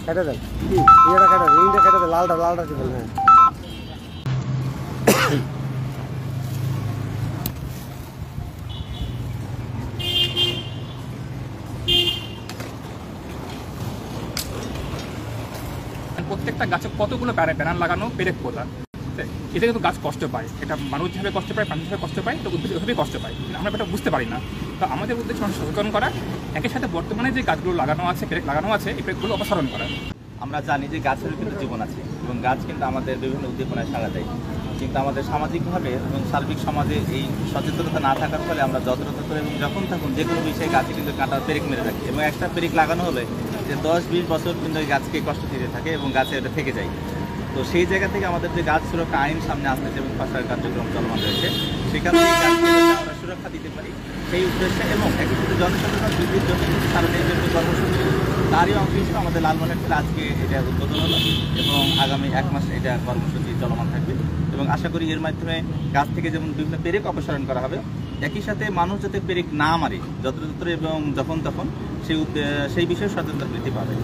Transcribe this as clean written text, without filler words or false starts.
কেটে দেন, ইয়েটা কেটে দেন, ইনটা কেটে দেন, লালটা দিবেন। হ্যাঁ প্রত্যেকটা গাছে কতগুলো প্যানেল লাগানো পেরেক পোতা, এতে কিন্তু গাছ কষ্ট পায়। এটা মানুষ যেভাবে কষ্ট পায়, প্রাণী যেভাবে কষ্ট পায়, তো উদ্ভিদ ওইভাবেই কষ্ট পায়, কিন্তু আমরা এটা বুঝতে পারি না। তো আমাদের উদ্দেশ্য মানুষ সচেতন করা, একই সাথে বর্তমানে যে গাছগুলো লাগানো আছে, পেরেক লাগানো আছে, এই পেরেকগুলো অপসারণ করা। আমরা জানি যে গাছেরও কিন্তু জীবন আছে এবং গাছ কিন্তু আমাদের বিভিন্ন উদ্দীপনায় সাড়া দেয়, কিন্তু আমাদের সামাজিকভাবে এবং সার্বিক সমাজে এই সচেতনতা না থাকার ফলে আমরা যত্রতত্র এবং যখন থাকুন যে কোনো বিষয়ে গাছে কিন্তু কাঁটার পেরেক মেরে রাখি এবং একটা পেরেক লাগানো হলে যে 10-20 বছর কিন্তু ওই গাছকে কষ্ট দিতে থাকে এবং গাছে এটা থেকে যায়। তো সেই জায়গা থেকে আমাদের যে গাছ সুরক্ষা আইন সামনে আসতেছে এবং খসড়ার কার্যক্রম চলমান রয়েছে, সেখান থেকে গাছকে আমরা সুরক্ষা দিতে পারি সেই উদ্দেশ্যে এবং একই সাথে জনসচেতনতা বৃদ্ধির জন্য কিন্তু সারাদিনের জন্য কর্মসূচি, তারই অংশ হিসেবে আমাদের লালমনিরহাটে আজকে এটা উদ্বোধন হলো এবং আগামী 1 মাস এটা কর্মসূচি চলমান থাকবে এবং আশা করি এর মাধ্যমে গাছ থেকে যেমন বিভিন্ন পেরেক অপসারণ করা হবে, একই সাথে মানুষ যাতে পেরেক না মারে যত্রতত্র এবং যখন তখন সেই বিষয়ে সচেতনতা বৃদ্ধি পাবে।